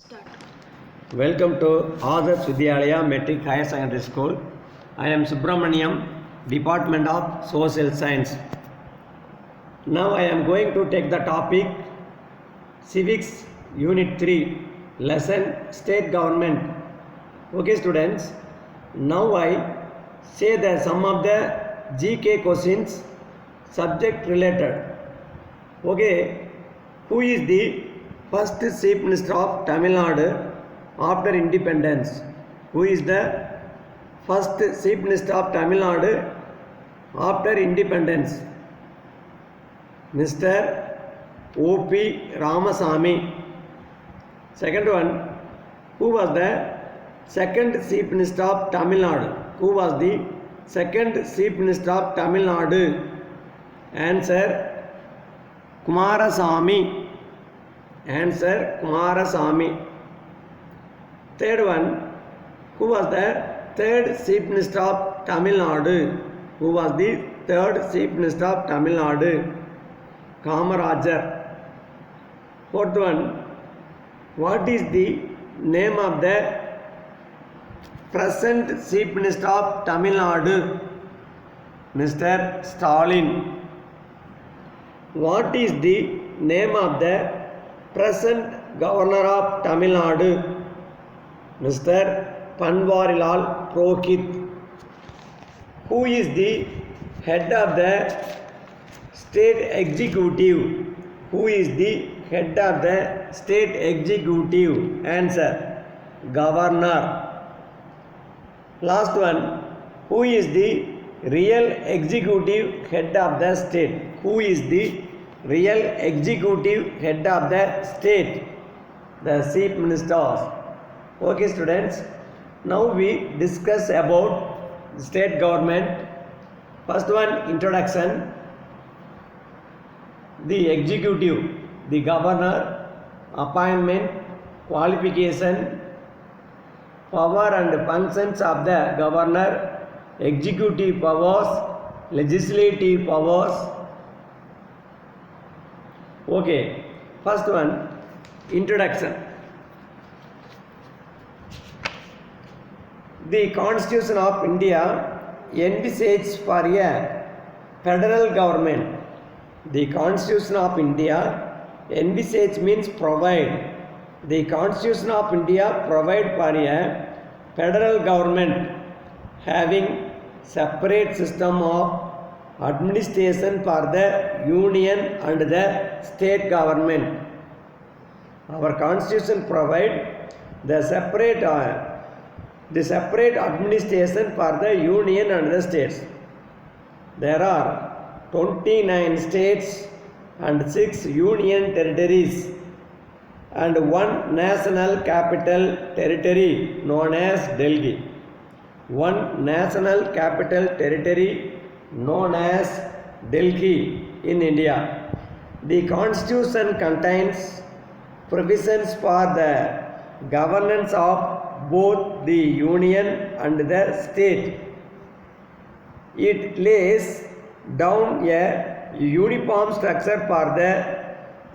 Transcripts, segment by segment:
Start. Welcome to Adarsh Vidyalaya Metric Higher Secondary School. I am Subramaniam, Department of Social Science. Now I am going to take the topic Civics Unit 3, Lesson State Government. Okay students, now I say the some of the GK questions subject related. Okay, who is the first Chief Minister of Tamil Nadu after independence? Who is the first Chief Minister of Tamil Nadu after independence? Mr. O.P. Ramasamy. Second one, who was the second Chief Minister of Tamil Nadu? Who was the second Chief Minister of Tamil Nadu? Answer, Kumarasamy. Answer, Kumarasamy. Third one, who was the third Chief Minister of Tamil Nadu? Who was the third Chief Minister of Tamil Nadu? Kamarajar. Fourth one, what is the name of the present Chief Minister of Tamil Nadu? Mr. Stalin. What is the name of the present Governor of Tamil Nadu? Mr. Panwarilal Purohit. Who is the head of the state executive? Who is the head of the state executive? Answer, Governor. Last one, who is the real executive head of the state? Who is the real executive head of the state? The Chief Ministers. Okay students, now we discuss about state government. First one, introduction. The executive, the governor, appointment, qualification, power and functions of the governor, executive powers, legislative powers. Okay, first one, introduction. The Constitution of India envisages for a federal government. The Constitution of India envisage means provide. The Constitution of India provide for a federal government having separate system of administration for the union and the state government. Our Constitution provide the separate administration for the union and the states. There are 29 states and 6 union territories and 1 national capital territory known as Delhi. 1 national capital territory known as Delhi in India. The Constitution contains provisions for the governance of both the union and the state. It lays down a uniform structure for the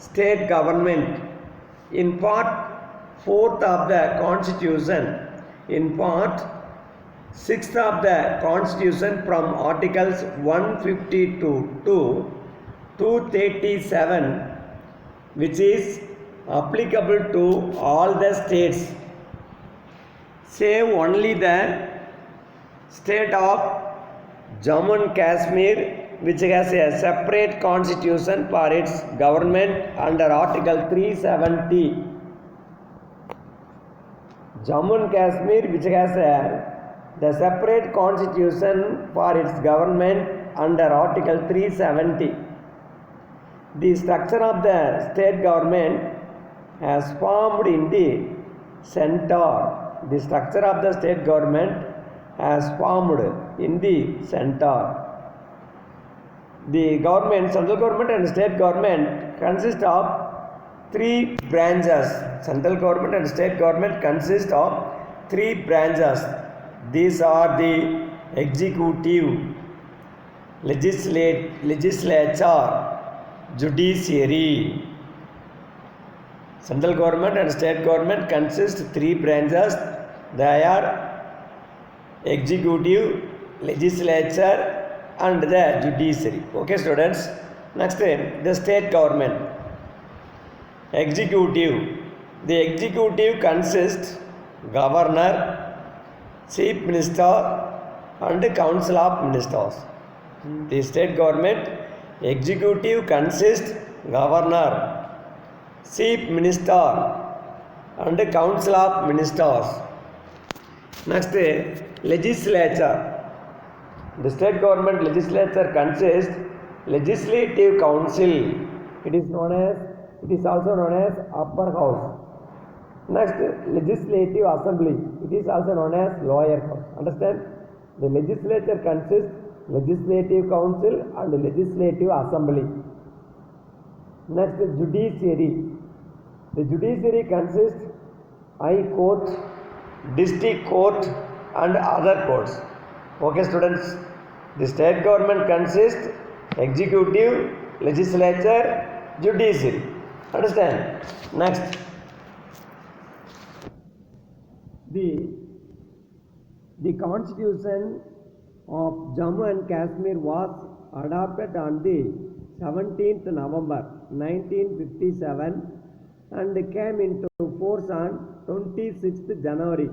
state government. In part 4th of the Constitution, in part 6th of the Constitution from Articles 152 to 237, which is applicable to all the states, save only the state of Jammu and Kashmir, which has a separate constitution for its government under Article 370. Jammu and Kashmir, which has the separate constitution for its government under Article 370. The structure of the state government has formed in the center. The structure of the state government has formed in the center. The government, central government and state government consist of 3 branches. Central government and state government consist of 3 branches. These are the executive, legislature, judiciary. Central government and state government consist three branches. They are executive, legislature and the judiciary. Okay students. Next, the state government. Executive. The executive consists governor, chief minister and council of ministers. The state government executive consists governor, chief minister and council of ministers. Next, legislature. The state government legislature consists legislative council. It is also known as upper house. Next, legislative assembly. It is also known as lower house. Understand? The legislature consists legislative council and legislative assembly. Next, judiciary. The judiciary consists high court, district court and other courts. Okay students, the state government consists executive, legislature, judiciary. Understand? Next, the constitution of Jammu and Kashmir was adopted on the 17th November 1957 and came into force on 26th January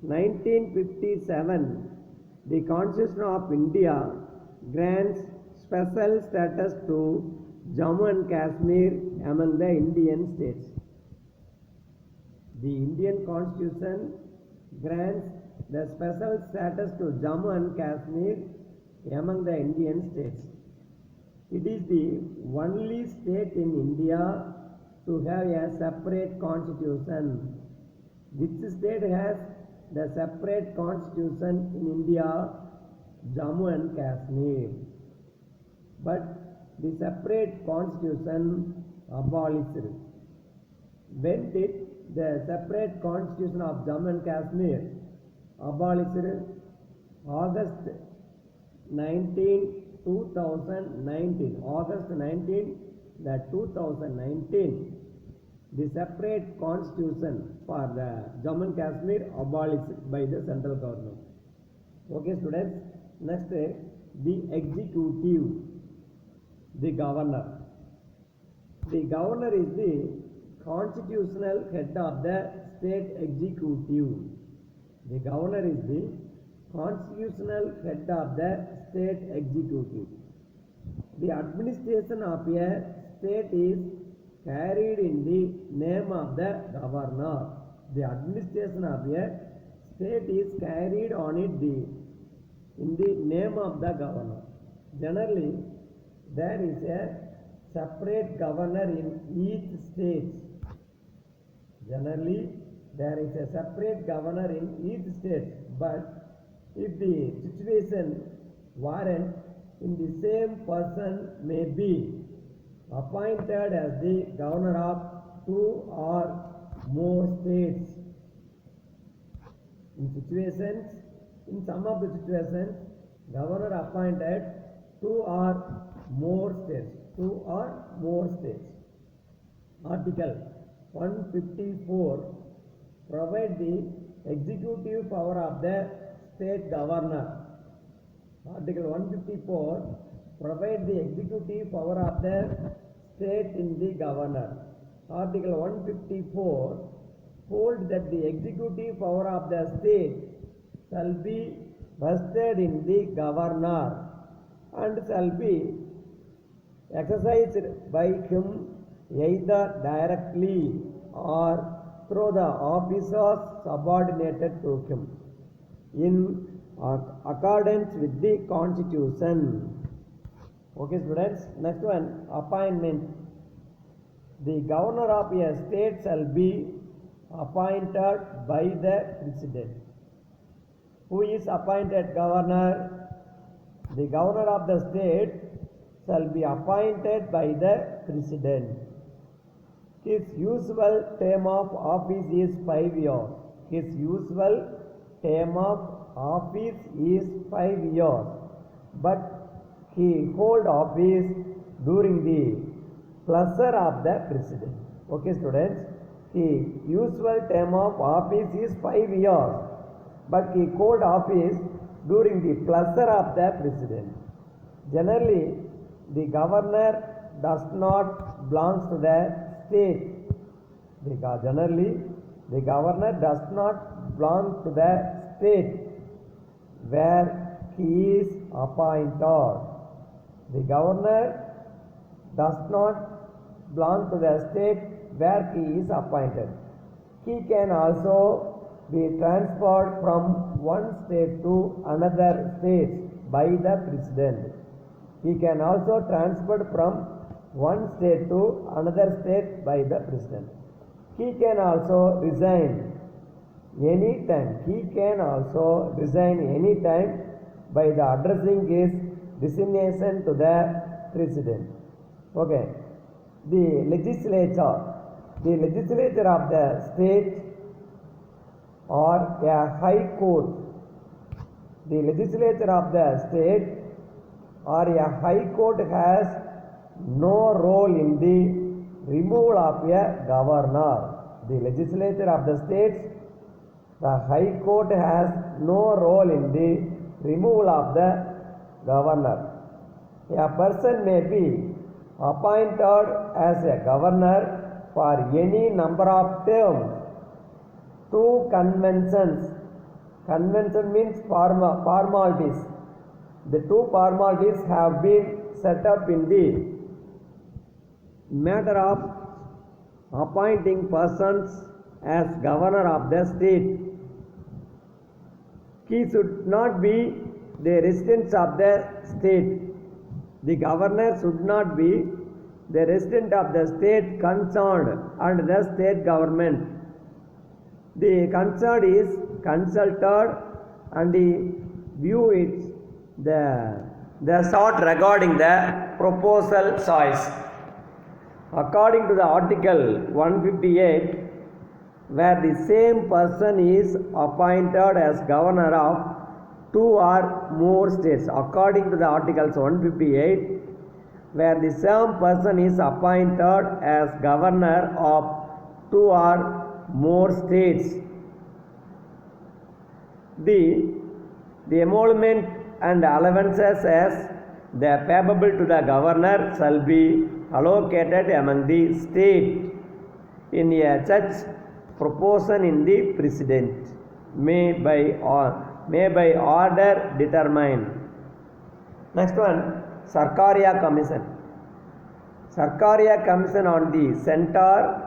1957. The Constitution of India grants special status to Jammu and Kashmir among the Indian states. The Indian Constitution grants the special status to Jammu and Kashmir among the Indian states. It is the only state in India to have a separate constitution. Which state has the separate constitution in India? Jammu and Kashmir. But the separate constitution abolished. When did the separate constitution of Jammu and Kashmir abolished? August 19, 2019. August 19, 2019. The separate constitution for the Jammu and Kashmir abolished by the central government. Okay students. Next, the executive, the governor. The governor is the constitutional head of the state executive. The governor is the constitutional head of the state executive. The administration of a state is carried in the name of the governor. The administration of a state is carried on it in the name of the governor. Generally, there is a separate governor in each state. Generally, there is a separate governor in each state. But if the situation warrants, in the same person may be appointed as the governor of two or more states. In some of the situations, governor appointed two or more states. Article 154 provides the executive power of the state governor. Article 154 provides the executive power of the state in the governor. Article 154 holds that the executive power of the state shall be vested in the governor and shall be exercised by him either directly or through the officers subordinated to him in accordance with the constitution. Okay students, next one, appointment. The governor of a state shall be appointed by the president. Who is appointed governor? The governor of the state shall be appointed by the president. His usual term of office is 5 years. His usual term of office is 5 years. But he hold office during the pleasure of the president. Okay, students. The usual term of office is 5 years, but the cold office during the pleasure of the president. Generally, the governor does not belong to the state. Generally, the governor does not belong to the state where he is appointed. The governor does not belong to the state where he is appointed. He can also be transferred from one state to another state by the president. He can also transferred from one state to another state by the president. He can also resign anytime. He can also resign anytime by the addressing his resignation to the president. Okay. The legislature of the state or a high court. The legislature of the state or a high court has no role in the removal of a governor. The legislature of the states, the high court has no role in the removal of the governor. A person may be appointed as a governor for any number of terms. Two conventions. Convention means formalities. The two formalities have been set up in the matter of appointing persons as governor of the state. He should not be the residents of the state. The governor should not be the resident of the state concerned and the state government. The concerned is consulted and the view is the thought regarding the proposal choice. According to the Article 158, where the same person is appointed as governor of two or more states. According to the Articles 158, where the same person is appointed as governor of two or more states, the emolument and allowances as the payable to the governor shall be allocated among the state in a such proportion in the president may by order determined. Next one, Sarkaria Commission. Sarkaria Commission on the Center.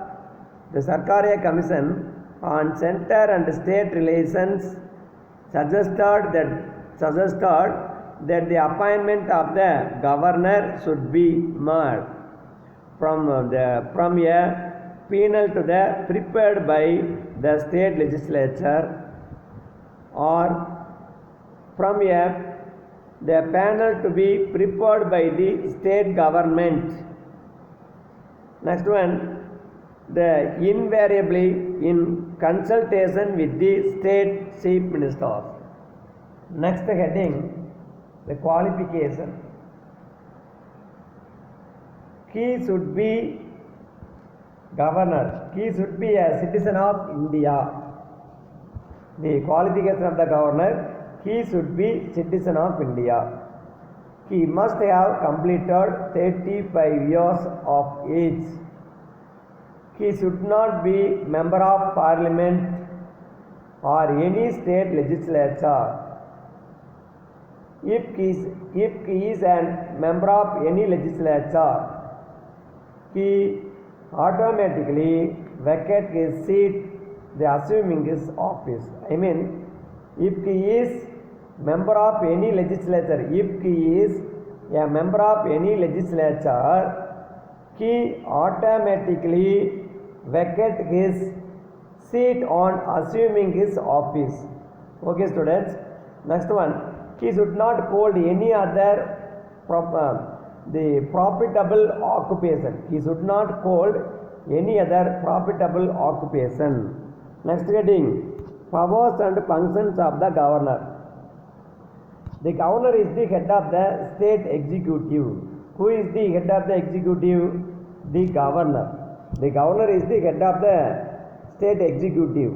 The Sarkaria Commission on Center and State Relations suggested that the appointment of the governor should be made from a penal to the prepared by the state legislature or from the panel to be prepared by the state government. Next one, the invariably in consultation with the state chief minister. Next heading, the qualification. He should be governor. He should be a citizen of India. The qualification of the governor, he should be citizen of India. He must have completed 35 years of age. He should not be member of parliament or any state legislature. If he is a member of any legislature, he automatically vacate his seat, assuming his office. I mean, if he is member of any legislature, he automatically vacate his seat on assuming his office. Okay, students. Next one, he should not hold any other profitable occupation. He should not hold any other profitable occupation. Next heading, powers and functions of the governor. The governor is the head of the state executive. Who is the head of the executive? The governor. The governor is the head of the state executive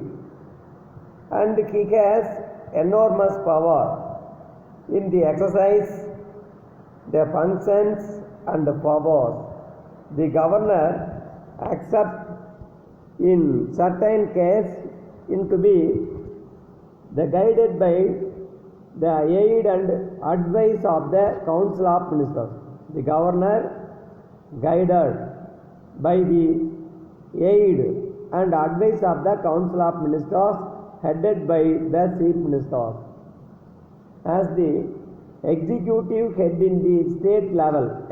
and he has enormous power in the exercise the functions and powers. The governor accepts in certain case into be the guided by the aid and advice of the council of ministers. The governor guided by the aid and advice of the council of ministers headed by the chief ministers. As the executive head in the state level,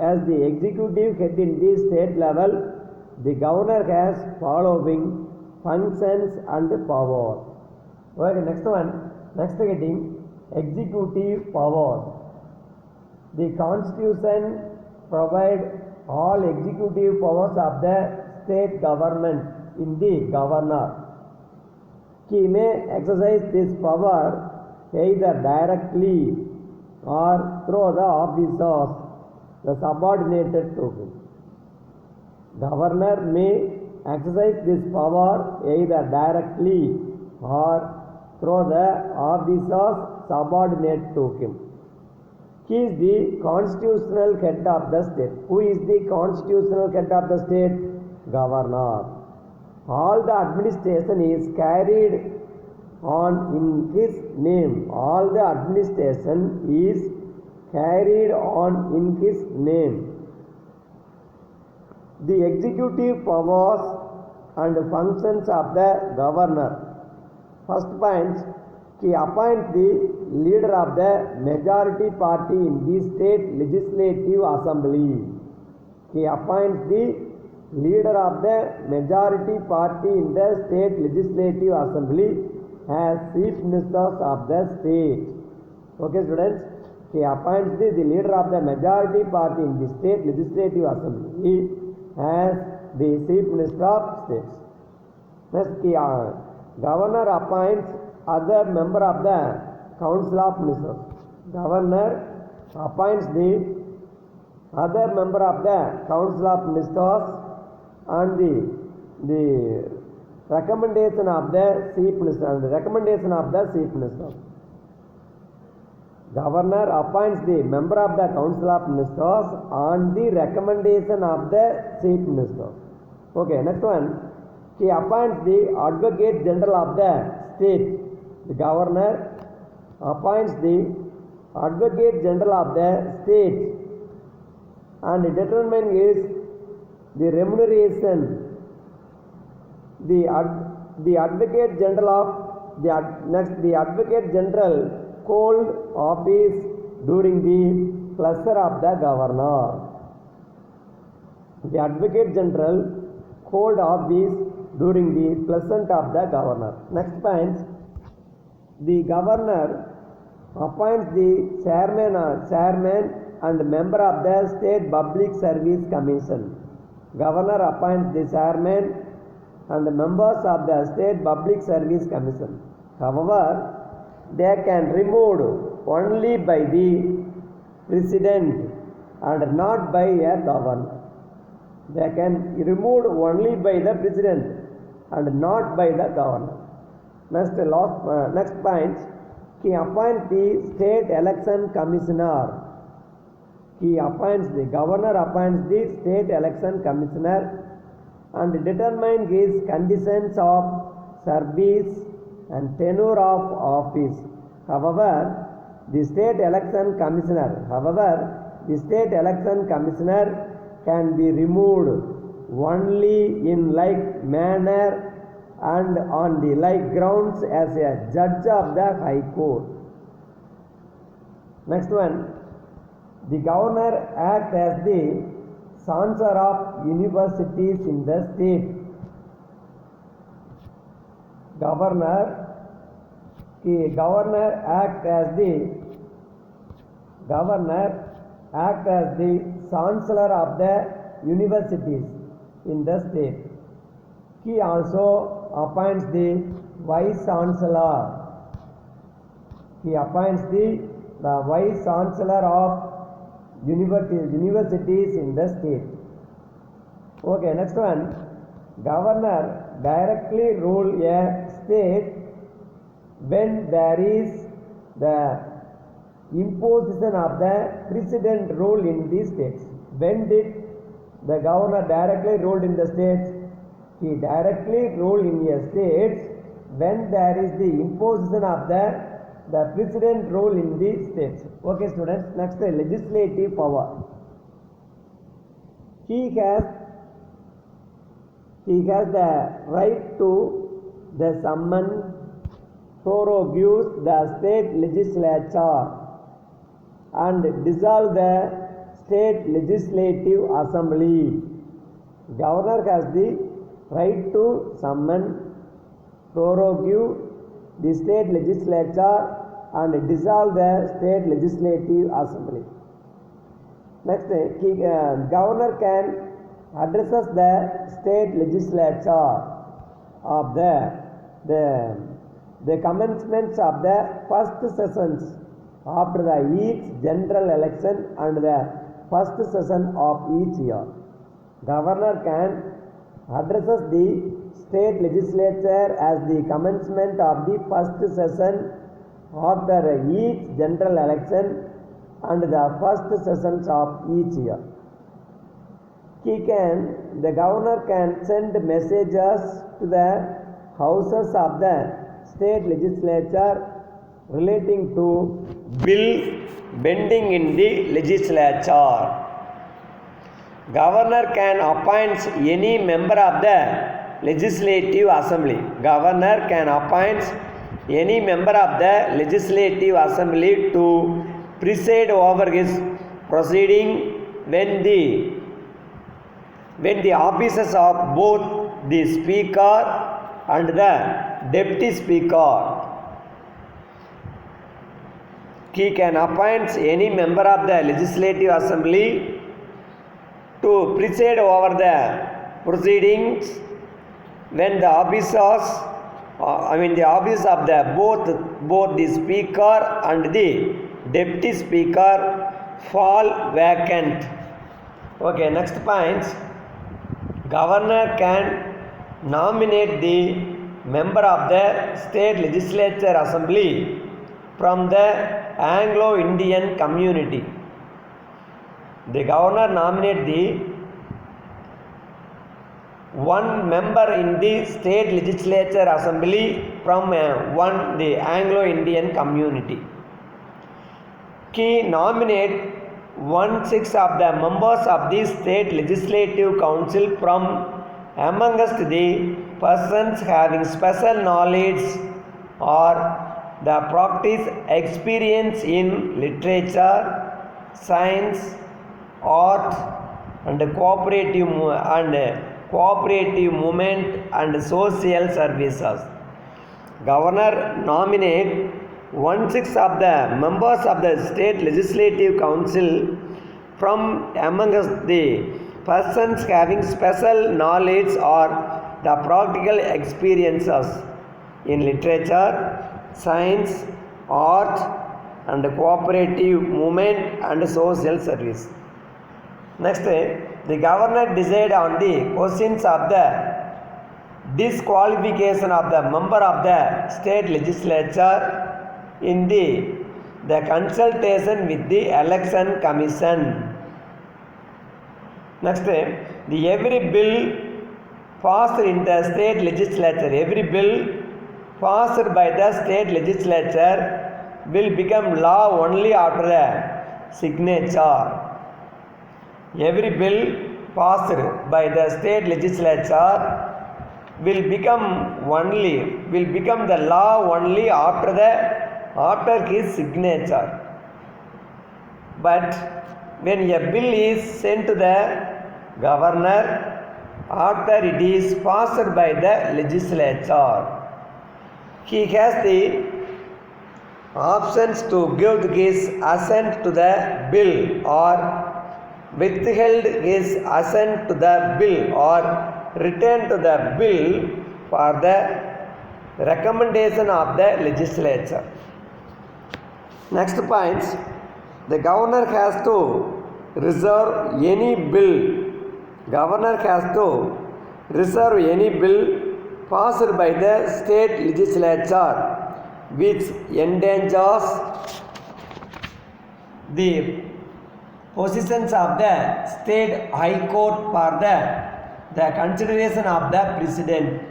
the governor has following functions and power. Okay, next heading, executive power. The constitution provides all executive powers of the state government in the governor. He may exercise this power either directly or through the officers, the subordinated to him. Governor may exercise this power either directly or through the officers subordinate to him. He is the constitutional head of the state. Who is the constitutional head of the state? Governor. All the administration is carried on in his name. All the administration is carried on in his name. The executive powers and functions of the governor. First point, he appoints the leader of the majority party in the state legislative assembly. He appoints the leader of the majority party in the state legislative assembly as chief ministers of the state. Okay, students, he appoints the leader of the majority party in the state legislative assembly as the chief minister of states. Next, governor appoints other member of the council of ministers. Governor appoints the other member of the council of ministers on the recommendation of the chief minister. Governor appoints the member of the council of ministers on the recommendation of the chief minister. Okay, next one. He appoints the advocate general of the state. The governor appoints the advocate general of the state and determines the remuneration. The advocate general hold office during the pleasure of the governor. The advocate general hold office during the pleasure of the governor. Next point, the governor appoints the chairman and member of the state public service commission. Governor appoints the chairman and the members of the state public service commission. However, they can removed only by the president and not by a governor. They can removed only by the president and not by the governor. Next point, he appoints the state election commissioner. The governor appoints the state election commissioner and determines his conditions of service and tenure of office. However, the state election commissioner can be removed only in like manner and on the like grounds as a judge of the High Court. Next one, the governor acts as the censor of universities in the state. Governor acts as the chancellor of the universities in the state. He also appoints the vice chancellor. He appoints the vice chancellor of universities in the state. Okay, next one. governor directly rule a state when there is the imposition of the precedent rule in these states. When did the governor directly ruled in the states? He directly ruled in a state when there is the imposition of the precedent rule in the states. Okay students, next legislative power. He has the right to the summon, prorogues the state legislature and dissolve the state legislative assembly. Governor has the right to summon, prorogue the state legislature and dissolve the state legislative assembly. Next, governor can addresses the state legislature of the commencements of the first sessions after the each general election and the first session of each year. Governor can addresses the state legislature as the commencement of the first session after each general election and the first sessions of each year. The governor can send messages to the houses of the state legislature relating to bill pending in the legislature. Governor can appoint any member of the legislative assembly. Governor can appoint any member of the legislative assembly to preside over his proceeding when the offices of both the speaker and the deputy speaker. He can appoint any member of the legislative assembly to preside over the proceedings when the office of the both the speaker and the deputy speaker fall vacant. Okay, next point. Governor can nominate the member of the state legislature assembly from the Anglo-Indian community. The governor nominate the one member in the state legislature assembly from the Anglo-Indian community. He nominate 1/6 of the members of the state legislative council from amongst the persons having special knowledge or the practice experience in literature, science, art and cooperative movement and social services. Governor nominate 1/6 of the members of the state legislative council from amongst the persons having special knowledge or the practical experiences in literature, science, art and cooperative movement and social service. Next, the governor decide on the questions of the disqualification of the member of the state legislature in the consultation with the election commission. Next, every bill passed in the state legislature, every bill passed by the state legislature will become law only after the signature. Every bill passed by the state legislature will become the law only after his signature. But when a bill is sent to the governor after it is passed by the legislature, he has the options to give his assent to the bill or withheld his assent to the bill or return to the bill for the recommendation of the legislature. Next point, the governor has to reserve any bill. Governor has to reserve any bill passed by the state legislature which endangers the positions of the state high court for the consideration of the president.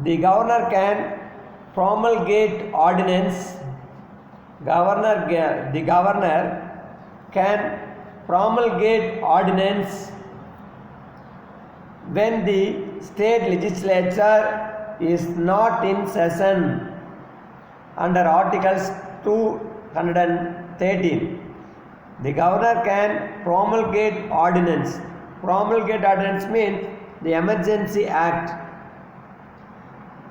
The governor can promulgate ordinance. The governor can promulgate ordinance when the state legislature is not in session under Articles 213. The governor can promulgate ordinance. Promulgate ordinance means the emergency act.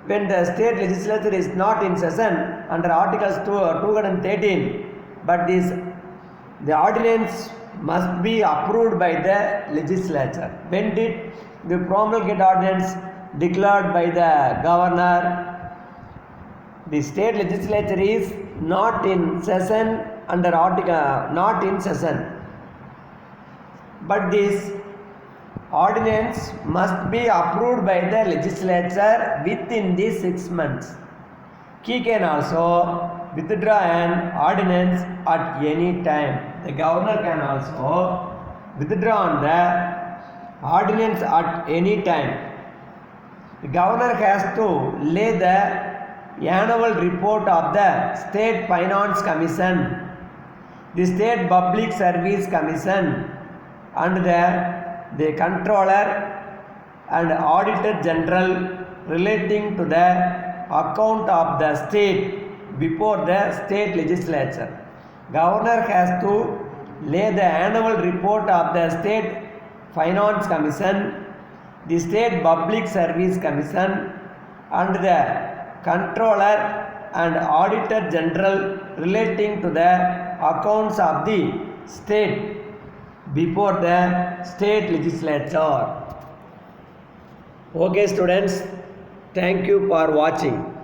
When the state legislature is not in session under Articles 213, but the ordinance must be approved by the legislature. When did the promulgate ordinance declared by the governor? The state legislature is not in session under not in session, but this ordinance must be approved by the legislature within the 6 months. He can also withdraw an ordinance at any time. The governor can also withdraw the ordinance at any time. The governor has to lay the annual report of the State Finance Commission, the State Public Service Commission, and the Controller and Auditor General relating to the account of the state before the state legislature. Governor has to lay the annual report of the State Finance Commission, the State Public Service Commission, and the Controller and Auditor General relating to the accounts of the state before the state legislature. Okay students, thank you for watching.